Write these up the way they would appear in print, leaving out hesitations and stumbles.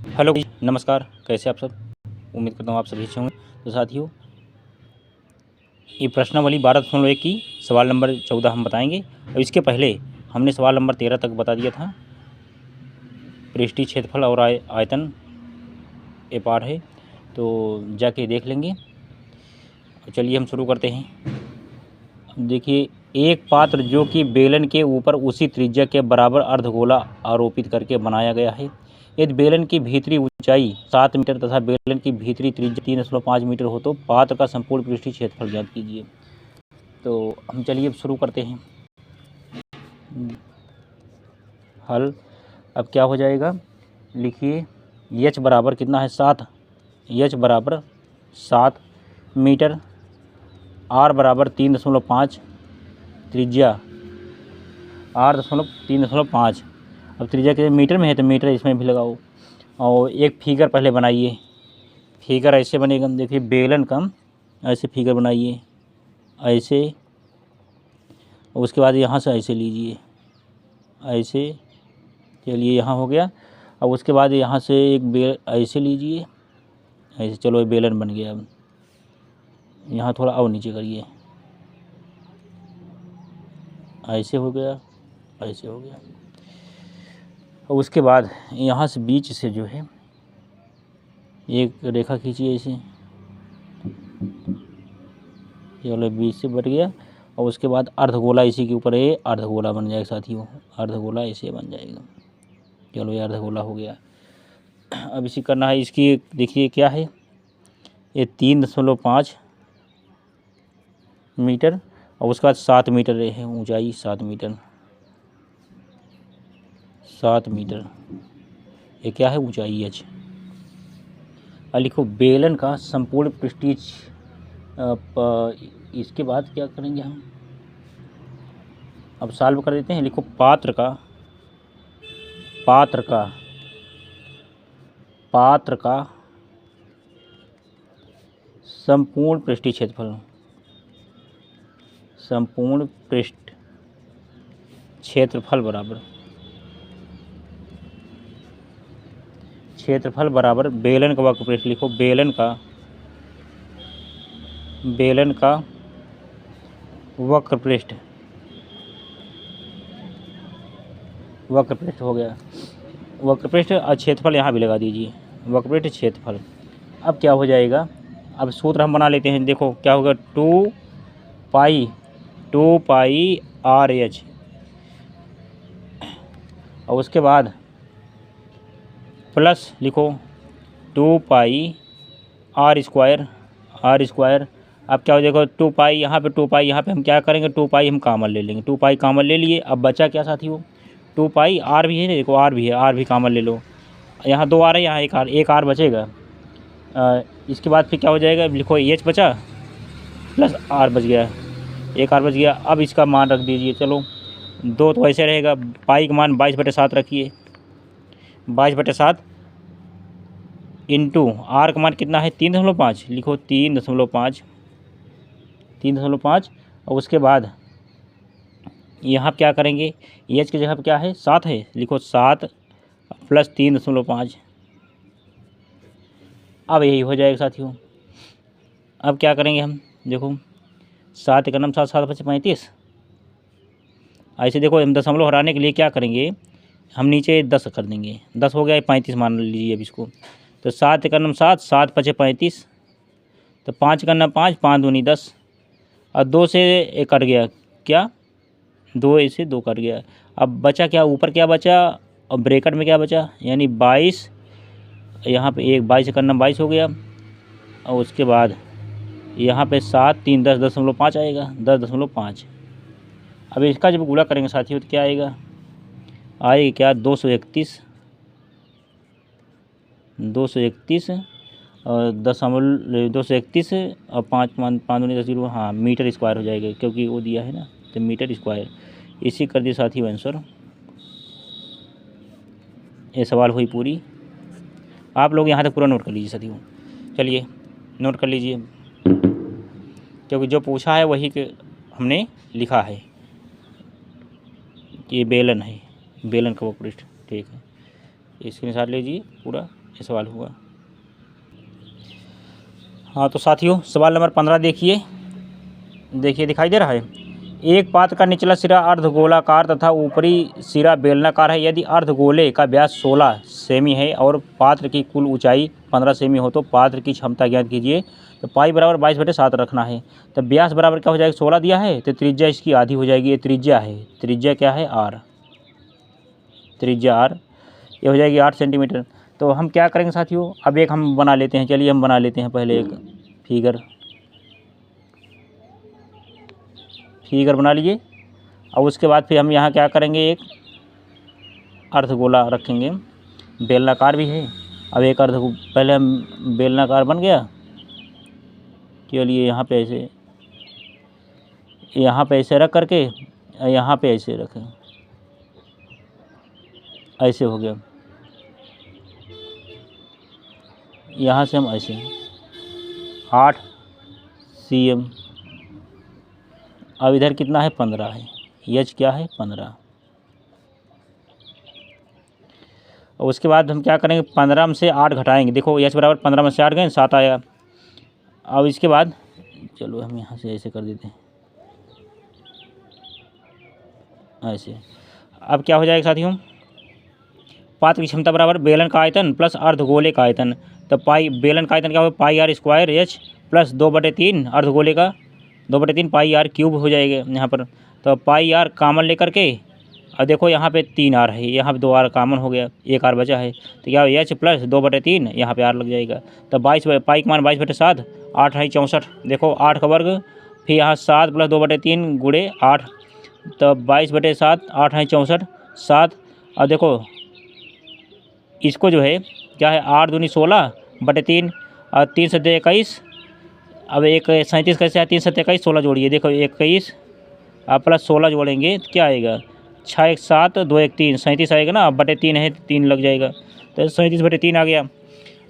Hello नमस्कार, कैसे आप सब। उम्मीद करता हूँ आप सभी अच्छे होंगे। तो साथियों, ये प्रश्नावली 12.1 की सवाल नंबर 14 हम बताएंगे। और इसके पहले हमने सवाल नंबर 13 तक बता दिया था। पृष्ठीय क्षेत्रफल और आयतन ये पाठ है, तो जाके देख लेंगे। चलिए हम शुरू करते हैं। देखिए, एक पात्र जो कि बेलन के ऊपर उसी त्रिज्या के बराबर अर्धगोला आरोपित करके बनाया गया है। यदि बेलन की भीतरी ऊंचाई 7 मीटर तथा बेलन की भीतरी त्रिज्या 3.5 मीटर हो तो पात्र का संपूर्ण पृष्ठीय क्षेत्रफल ज्ञात कीजिए। तो हम चलिए अब शुरू करते हैं हल। अब क्या हो जाएगा, लिखिए एच बराबर कितना है 7, एच बराबर 7 मीटर, आर बराबर 3.5, त्रिज्या 8.3.5। अब त्रिज्या के मीटर में है तो मीटर इसमें भी लगाओ। और एक फिगर पहले बनाइए। फिगर ऐसे बनेगा, देखिए बेलन का ऐसे फिगर बनाइए ऐसे, उसके बाद यहाँ से ऐसे लीजिए ऐसे। चलिए यहाँ हो गया। अब उसके बाद यहाँ से एक ऐसे लीजिए ऐसे। चलो ये बेलन बन गया। अब यहाँ थोड़ा और नीचे करिए, ऐसे हो गया, ऐसे हो गया। और उसके बाद यहाँ से बीच से जो है एक रेखा खींचिए ऐसे। चलो बीच से बट गया। और उसके बाद अर्धगोला इसी के ऊपर ये अर्धगोला बन जाएगा साथियों, अर्धगोला ऐसे बन जाएगा। चलो ये अर्धगोला हो गया। अब इसी करना है। इसकी देखिए क्या है, ये 3.5 मीटर और उसके बाद 7 मीटर है ऊंचाई, 7 मीटर, 7 मीटर ये क्या है ऊंचाई एच। और लिखो बेलन का संपूर्ण पृष्ठीय। इसके बाद क्या करेंगे हम, अब सॉल्व कर देते हैं। लिखो पात्र का संपूर्ण पृष्ठीय क्षेत्रफल, संपूर्ण पृष्ठ क्षेत्रफल बराबर बेलन का वक्र पृष्ठ। लिखो बेलन का वक्र पृष्ठ हो गया। वक्र पृष्ठ और क्षेत्रफल यहाँ भी लगा दीजिए, वक्र पृष्ठ क्षेत्रफल। अब क्या हो जाएगा, अब सूत्र हम बना लेते हैं। देखो क्या होगा, 2 पाई आर एच। और उसके बाद प्लस लिखो 2 पाई आर स्क्वायर। अब क्या हो जाएगा, 2 पाई यहाँ पे, 2 पाई यहाँ पे हम क्या करेंगे, 2 पाई हम कॉमन ले लेंगे। 2 पाई कॉमन ले लिए। अब बचा क्या साथी हो, 2 पाई आर भी है ना, देखो आर भी है, आर भी कॉमन ले लो। यहाँ 2 आर है, यहाँ एक आर बचेगा। इसके बाद फिर क्या हो जाएगा, लिखो एच बचा प्लस आर बच गया, एक आर बच गया। अब इसका मान रख दीजिए। चलो 2 तो ऐसे रहेगा, पाई का मान 22/7 रखिए, 22/7 इंटू आर का मान कितना है 3.5। लिखो 3.5। और उसके बाद यहाँ क्या करेंगे, एच की जगह पर क्या है 7 है, लिखो 7 प्लस 3.5। अब यही हो जाएगा साथियों। अब क्या करेंगे हम, देखो 7 का 7, 7 × 5 = 35। ऐसे देखो हम दशमलव हटाने के लिए क्या करेंगे, हम नीचे 10 कर देंगे, 10 हो गया, 35 मान लीजिए अब इसको। तो 7 का 7, 7 × 5 = 35। तो 5 का 5, 5 दूनी 10। और 2 से एक कट गया, क्या 2 ऐसे 2 कट गया। अब बचा क्या, ऊपर क्या बचा और ब्रैकेट में क्या बचा, यानी 22। यहाँ पे एक 22 का 22 हो गया। और उसके बाद यहाँ पे 7, 3, 10.5 आएगा, 10.5। अब इसका जब गुणा करेंगे साथियों तो क्या आएगा, क्या 231 और 231 और 5 दूनी 10 0, हाँ मीटर स्क्वायर हो जाएगा, क्योंकि वो दिया है ना, तो मीटर स्क्वायर। इसी कर दिए साथियों आंसर। ये सवाल हुई पूरी। आप लोग यहाँ तक पूरा नोट कर लीजिए साथियों। चलिए नोट कर लीजिए, क्योंकि जो पूछा है वही के हमने लिखा है कि ये बेलन है, बेलन का वो पृष्ठ। ठीक है, इसके निशान लीजिए पूरा। ये सवाल हुआ। हाँ तो साथियों सवाल नंबर 15 देखिए दिखाई दे रहा है। एक पात्र का निचला सिरा अर्धगोलाकार तथा ऊपरी सिरा बेलनाकार है। यदि अर्धगोले का व्यास 16 सेमी है और पात्र की कुल ऊंचाई 15 सेमी हो तो पात्र की क्षमता ज्ञात कीजिए। तो पाई बराबर 22/7 रखना है। तो व्यास बराबर क्या हो जाएगा, 16 दिया है तो त्रिज्या इसकी आधी हो जाएगी। ये त्रिज्या है, त्रिज्या क्या है, आर, त्रिज्या आर, ये हो जाएगी 8 सेंटीमीटर। तो हम क्या करेंगे साथियों, अब एक हम बना लेते हैं, चलिए हम बना लेते हैं पहले एक फिगर बना लीजिए। और उसके बाद फिर हम यहाँ क्या करेंगे, एक अर्धगोला रखेंगे, बेलनाकार भी है। अब एक पहले हम बेलनाकार बन गया, चलिए यहाँ पे ऐसे, यहाँ पे ऐसे रख करके यहाँ पे ऐसे रखें, ऐसे हो गया। यहाँ से हम ऐसे 8 cm, अब इधर कितना है, 15 है, एच क्या है 15। और उसके बाद हम क्या करेंगे, 15 में से 8 घटाएंगे। देखो एच बराबर 15 में से 8 गए, 7 आया। अब इसके बाद चलो हम यहाँ से ऐसे कर देते हैं, ऐसे। अब क्या हो जाएगा साथियों, पात्र की क्षमता बराबर बेलन का आयतन प्लस अर्धगोले का आयतन। तो पाई बेलन का आयतन क्या होगा, पाई आर स्क्वायर एच प्लस 2/3 अर्धगोले का 2/3 पाई आर क्यूब हो जाएगा यहाँ पर। तो पाई आर कामन लेकर के, और देखो यहाँ पे 3 आर है, यहाँ पे 2 आर कामन हो गया, 1 आर बचा है। तो क्या एच प्लस 2/3 यहाँ पे आर लग जाएगा। तो 22 पाई का मान 22/7, 8 है 64। देखो 8 का वर्ग, फिर यहाँ 7 + 2/3 गुणे 8, तो 22/7, 8 है 64, 7। और देखो इसको जो है क्या है, 8 दूनी 16/3 और 3 7 21। अब एक 37 कैसे है, 3 7 21, 16 जोड़िए, देखो 21 प्लस 16 जोड़ेंगे तो क्या आएगा, 6 1 7 2 1 3, 37 आएगा ना, अब /3 है 3 लग जाएगा, तो 37/3 आ गया।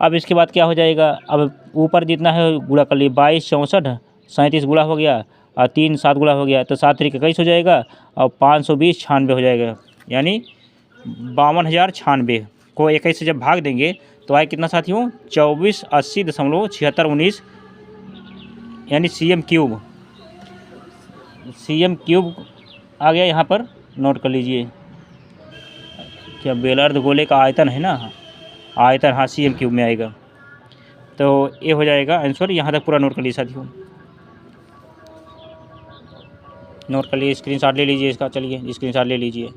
अब इसके बाद क्या हो जाएगा, अब ऊपर जितना है गुणा कर लिए, 22 64, 37 गुणा हो गया और 3 7 गुणा हो गया, तो 7 3 21 हो जाएगा और 520 96 हो जाएगा, यानी 52,096 को 21 से जब भाग देंगे तो आए कितना साथियों, 2480.7619, यानी cm क्यूब आ गया। यहाँ पर नोट कर लीजिए, क्या बेलर्धगोले का आयतन है ना, आयतन, हाँ cm क्यूब में आएगा। तो ये हो जाएगा आंसर। यहाँ तक पूरा नोट कर लीजिए साथियों, नोट कर लीजिए, स्क्रीनशॉट ले लीजिए इसका, चलिए स्क्रीनशॉट ले लीजिए।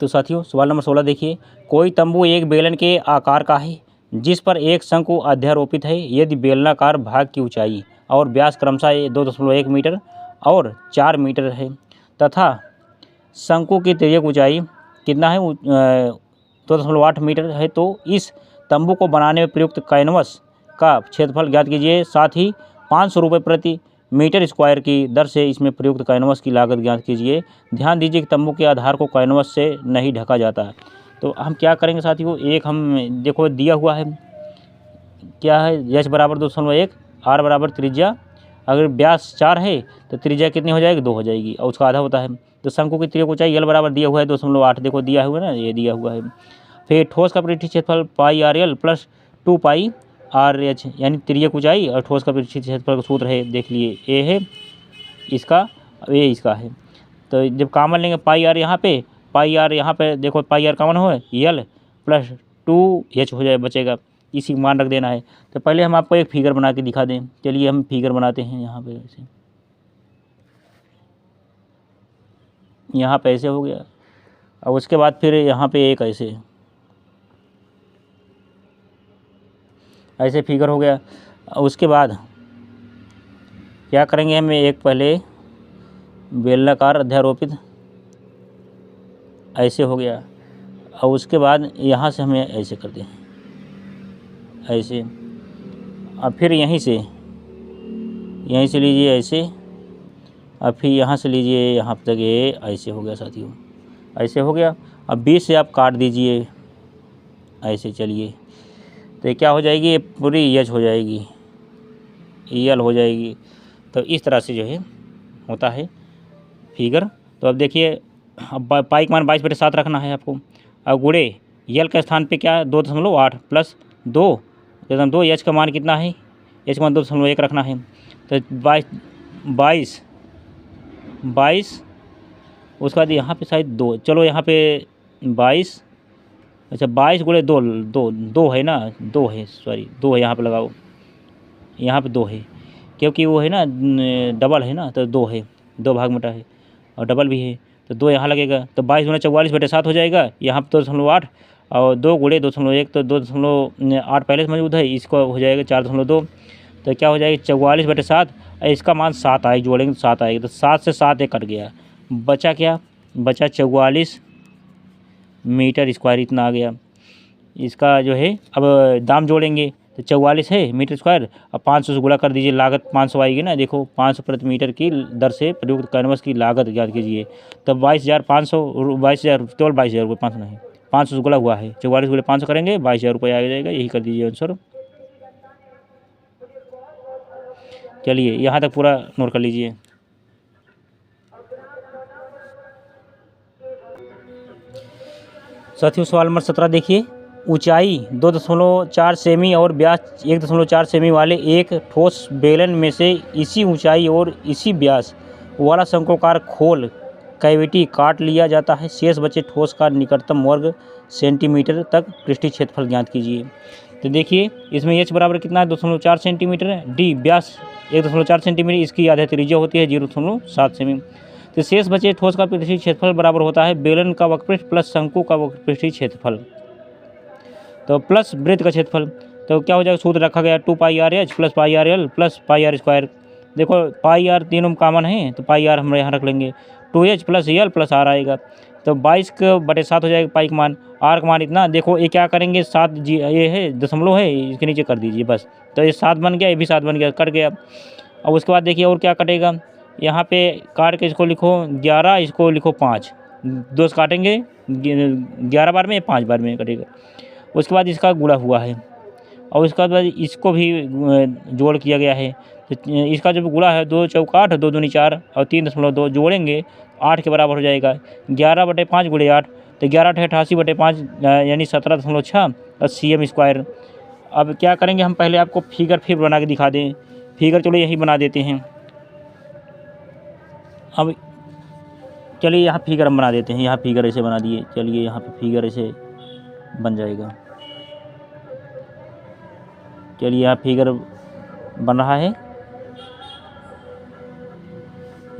तो साथियों सवाल नंबर 16 देखिए, कोई तंबू एक बेलन के आकार का है जिस पर एक शंकु अध्यारोपित है। यदि बेलनाकार भाग की ऊंचाई और व्यास क्रमशः 2.1 मीटर और 4 मीटर है तथा शंकु की तिर्यक ऊंचाई कितना है, 2.8 मीटर है, तो इस तंबू को बनाने में प्रयुक्त कैनवस का क्षेत्रफल ज्ञात कीजिए। साथ ही 500 रुपये प्रति मीटर स्क्वायर की दर से इसमें प्रयुक्त कैनवस की लागत ज्ञात कीजिए। ध्यान दीजिए कि तंबू के आधार को कैनवस से नहीं ढका जाता है। तो हम क्या करेंगे साथियों, एक हम देखो दिया हुआ है क्या है, एच बराबर 2.1, आर बराबर त्रिज्या, अगर व्यास 4 है तो त्रिज्या कितनी हो जाएगी, 2 हो जाएगी और उसका आधा होता है। तो शंकु की तिर्यक ऊंचाई एल बराबर दिया हुआ है 2.8, देखो दिया हुआ है ना, ये दिया हुआ है। फिर ठोस का पृष्ठीय क्षेत्रफल पाई R L plus 2 pi r H, यानी तिर्यक ऊंचाई और ठोस का पृष्ठीय क्षेत्रफल का सूत्र है, देख लिए, ए है इसका, ये इसका है। तो जब कॉमन लेंगे पाई आर यहाँ पे, पाई आर यहाँ पे देखो, पाई आर कॉमन हो एल प्लस 2 एच हो जाए, बचेगा, इसी को मान रख देना है। तो पहले हम आपको एक फिगर बना के दिखा दें, चलिए हम फिगर बनाते हैं। यहाँ पे ऐसे, यहाँ पे ऐसे हो गया, और उसके बाद फिर यहाँ पे एक ऐसे फिगर हो गया। उसके बाद क्या करेंगे, हम एक पहले बेलनाकार अध्यारोपित ऐसे हो गया, और उसके बाद यहाँ से हमें ऐसे कर दें, ऐसे, और फिर यहीं से लीजिए ऐसे, और फिर यहाँ से लीजिए यहाँ तक, ये ऐसे हो गया साथियों, ऐसे हो गया। अब बीच से आप काट दीजिए ऐसे, चलिए, तो क्या हो जाएगी, ये पूरी एच हो जाएगी, एल हो जाएगी। तो इस तरह से जो है होता है फिगर। तो अब देखिए अब पाई का मान 22/7 रखना है आपको। अब गुणे यल के स्थान पे क्या 2.8 प्लस 2 एच का मान कितना है, एच का मान 2.1 रखना है। तो 22 उसके बाद यहाँ पे शायद 2, चलो यहाँ पे 22, अच्छा 22 गुणे 2 है ना, 2 है, सॉरी 2 है, यहाँ पे लगाओ, यहाँ पे 2 है क्योंकि वो है ना डबल है ना, तो 2 है, 2 भाग मोटा है और डबल भी है, तो 2 यहाँ लगेगा। तो 22 गुना 44/7 हो जाएगा, यहाँ पे 2.8 और 2 गुणे 2.1, तो 2.8 पहले से मौजूद है, इसको हो जाएगा 4.2, तो क्या हो जाएगा 44/7, इसका मान 7 आएगा, जोड़ेंगे तो 7 आएगा, तो 7 से 7 एक कट गया, बचा क्या, बचा 44 मीटर स्क्वायर, इतना आ गया। इसका जो है अब दाम जोड़ेंगे तो 44 है मीटर स्क्वायर, अब 500 से गुणा कर दीजिए, लागत 500 आएगी ना, देखो 500 प्रति मीटर की दर से प्रयुक्त कैनवस की लागत ज्ञात कीजिए। तब 22,500 केवल 22,000 रुपये, 500 नहीं, 500 से गुणा हुआ है, 44 गुणे 500 करेंगे 22,000 रुपये आ जाएगा, यही कर दीजिए आंसर। चलिए यहाँ तक पूरा नोट कर लीजिए। साथियों सवाल नंबर 17 देखिए, ऊंचाई 2.4 सेमी और व्यास 1.4 सेमी वाले एक ठोस बेलन में से इसी ऊंचाई और इसी व्यास वाला शंक्वाकार खोल कैविटी काट लिया जाता है, शेष बचे ठोस का निकटतम वर्ग सेंटीमीटर तक पृष्ठीय क्षेत्रफल ज्ञात कीजिए। तो देखिए इसमें एच बराबर कितना है 2.4 सेंटीमीटर है, डी व्यास 1.4 सेंटीमीटर, इसकी आधा त्रिज्या होती है 0.7 सेमी। तो शेष बचे ठोस का पृष्ठीय क्षेत्रफल बराबर होता है बेलन का वक्रपृष्ठ प्लस शंकु का वक्रपृष्ठीय क्षेत्रफल, तो प्लस वृत्त का क्षेत्रफल। तो क्या हो जाएगा, सूत्र रखा गया 2πr/h plus πr/l plus πr²। देखो πr तीनों कॉमन है, तो πr हम यहाँ रख लेंगे, 2h plus l plus r आएगा, तो 22/7 हो जाएगा पाई का मान, r का मान इतना। देखो ये क्या करेंगे 7 ये है दशमलव है, इसके नीचे कर दीजिए बस, तो ये 7 बन गया, ये भी 7 बन गया, कट गया। अब उसके बाद देखिए और क्या कटेगा, यहाँ पे काट के इसको लिखो 11, इसको लिखो 5, 2 से काटेंगे 11 बार में 5 बार में कटेगा। उसके बाद इसका गुणा हुआ है और उसके बाद इसको भी जोड़ किया गया है, तो इसका जो गुणा है 2 चौका 8, 2 दूनी 4 और 3.2 जोड़ेंगे 8 के बराबर हो जाएगा, 11/5 गुणे 8, तो 11 × 88/5 यानी 17.6 और cm स्क्वायर। अब क्या करेंगे हम, पहले आपको फिगर फिर बना के दिखा दें, फिगर चलो यही बना देते हैं। अब चलिए यहाँ फिगर हम बना देते हैं, यहाँ फिगर ऐसे बना दिए, चलिए यहाँ पे फिगर ऐसे बन जाएगा। चलिए यहाँ फिगर बन रहा है,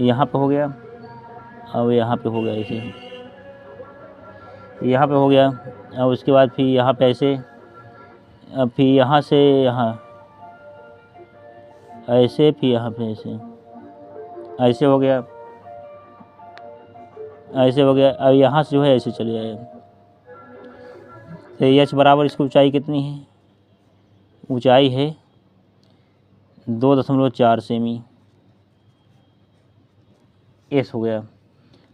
यहाँ पे हो गया, अब यहाँ पे हो गया ऐसे, यहाँ पे हो गया, और उसके बाद फिर यहाँ पे ऐसे, अब फिर यहाँ से यहाँ ऐसे, फिर यहाँ पे ऐसे, ऐसे हो गया, ऐसे हो गया। अब यहाँ से जो है ऐसे चले आए, तो एच बराबर इसकी ऊंचाई कितनी है, ऊंचाई है 2.4 सेमी, एस हो गया।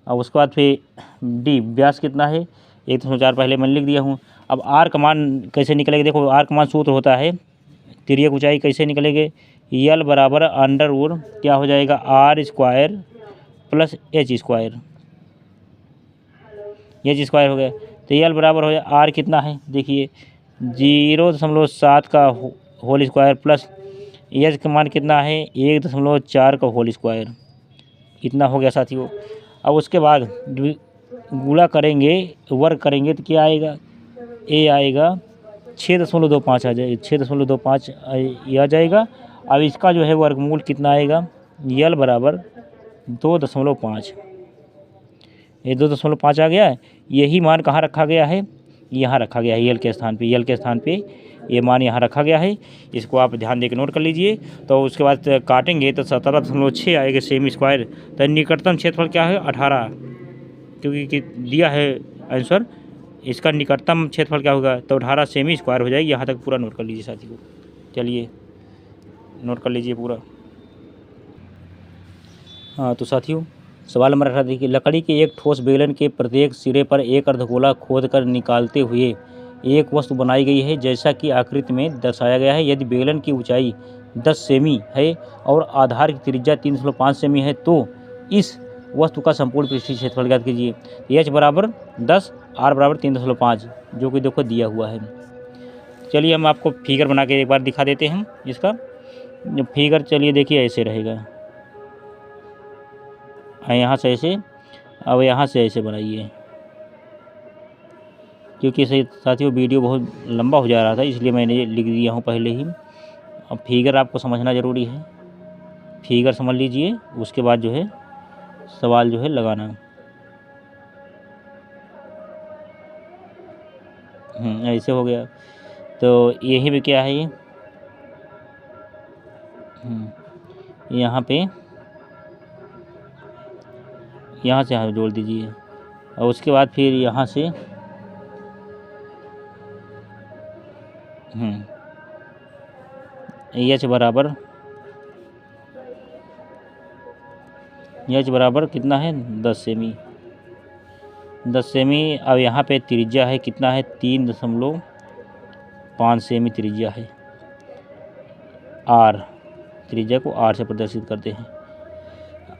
अब उसके बाद फिर डी व्यास कितना है 1.4 पहले मैंने लिख दिया हूँ। अब आर का मान कैसे निकलेगा, देखो आर का मान सूत्र होता है तिर्यक ऊंचाई, कैसे निकलेंगे, यल बराबर अंडर क्या हो जाएगा r² प्लस h², h² हो गया। तो यल बराबर हो जाए आर कितना है, देखिए 0.7 का होल स्क्वायर प्लस एच का मान कितना है 1.4 का होल स्क्वायर, इतना हो गया साथियों। अब उसके बाद गुणा करेंगे, वर्ग करेंगे तो क्या आएगा, ए आएगा 6.25 आ जाएगा, 6.25 ये आ जाएगा। अब इसका जो है वर्गमूल कितना आएगा, यल बराबर 2.5, ये 2.5 आ गया। यही मान कहाँ रखा गया है, यहाँ रखा गया है यल के स्थान पे, यल के स्थान पे ये मान यहाँ रखा गया है, इसको आप ध्यान देकर नोट कर लीजिए। तो उसके बाद काटेंगे तो 17.6 आएगा सेमी स्क्वायर। तो निकटतम क्षेत्रफल क्या है 18, क्योंकि दिया है आंसर, इसका निकटतम क्षेत्रफल क्या होगा, तो 18 सेमी स्क्वायर हो जाएगी। यहाँ तक पूरा नोट कर लीजिए साथियों, चलिए नोट कर लीजिए पूरा। हाँ तो साथियों सवाल नंबर 18 देखिए, लकड़ी के एक ठोस बेलन के प्रत्येक सिरे पर एक अर्धगोला खोद कर निकालते हुए एक वस्तु बनाई गई है, जैसा कि आकृति में दर्शाया गया है। यदि बेलन की ऊंचाई 10 सेमी है और आधार की त्रिज्या 3.5 सेमी है, तो इस वस्तु का संपूर्ण पृष्ठीय क्षेत्रफल ज्ञात कीजिए। h बराबर 10, r बराबर 3.5, जो कि देखो दिया हुआ है। चलिए हम आपको फिगर बना के एक बार दिखा देते हैं इसका। फिगर चलिए देखिए ऐसे रहेगा, यहाँ से ऐसे, अब यहाँ से ऐसे बनाइए, क्योंकि साथियों वीडियो बहुत लंबा हो जा रहा था इसलिए मैंने ये लिख दिया हूँ पहले ही। अब फिगर आपको समझना ज़रूरी है, फिगर समझ लीजिए, उसके बाद जो है सवाल जो है लगाना। ऐसे हो गया। तो यही भी क्या है ये, यहाँ पे यहाँ से यहाँ जोड़ दीजिए, और उसके बाद फिर यहाँ से एच बराबर कितना है 10 सेमी। 10 सेमी। अब यहाँ पे त्रिज्या है कितना है 3.5 सेमी त्रिज्या है। आर, त्रिज्या को आर से प्रदर्शित करते हैं।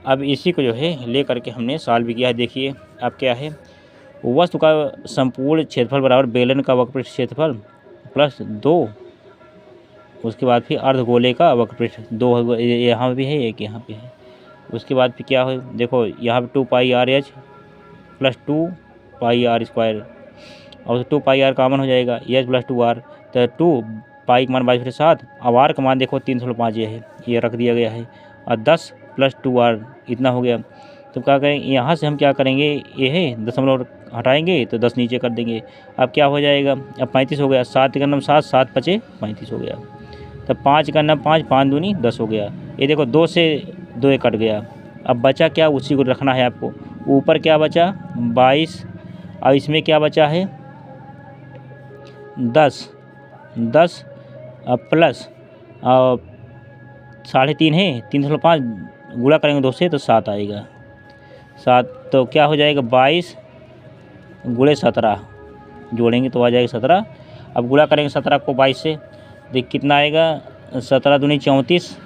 अब इसी को जो है ले करके हमने सॉल्व भी किया है। देखिए अब क्या है, वस्तु का संपूर्ण क्षेत्रफल बराबर बेलन का वक्रपृष्ठ क्षेत्रफल प्लस 2, उसके बाद फिर अर्धगोले का वक्रपृष्ठ 2, यहाँ भी है एक यहाँ पे है। उसके बाद फिर क्या हो, देखो यहाँ पे 2 pi r h plus 2 pi r square, और 2 पाई आर कॉमन हो जाएगा, एच प्लस 2 आर, तो 2 पाई का मान 22/7, अब आर का मान देखो 3.5 ये है, ये रख दिया गया है, और 10 प्लस 2 आर इतना हो गया। तो क्या करेंगे, यहाँ से हम क्या करेंगे, ये है दशमलव हटाएंगे तो 10 नीचे कर देंगे। अब क्या हो जाएगा, अब 35 हो गया, 7 का 9 7, 7 5 35 हो गया। तब 5 का 9 5, 5 दूनी 10 हो गया। ये देखो 2 से 2 कट गया। अब बचा क्या, उसी को रखना है आपको। ऊपर क्या बचा 22, और इसमें क्या बचा है 10 प्लस 3.5 है, 3.5 गुणा करेंगे 2 से तो 7 आएगा। 7 तो क्या हो जाएगा 22 गुणे 17, जोड़ेंगे तो आ जाएगा 17। अब गुणा करेंगे 17 को 22 से, देख कितना आएगा, 17 दूनी 34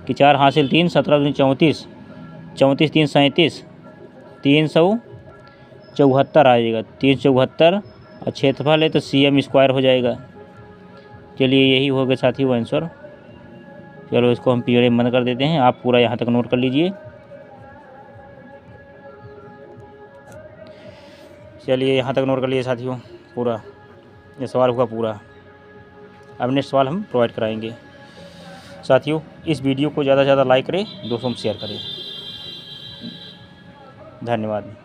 कि 4 हासिल 3, 17 दूनी 34, 34 3 37, 374 आएगा, 374, और क्षेत्रफल है तो cm स्क्वायर हो जाएगा। चलिए यही हो गया साथियों आंसर। चलो इसको हम पीरियड बंद कर देते हैं, आप पूरा यहाँ तक नोट कर लीजिए। चलिए यहाँ तक नोट कर लिए साथियों, पूरा ये सवाल हुआ पूरा। अब नेक्स्ट सवाल हम प्रोवाइड कराएंगे। साथियों इस वीडियो को ज़्यादा से ज़्यादा लाइक करें, दोस्तों में शेयर करें। धन्यवाद।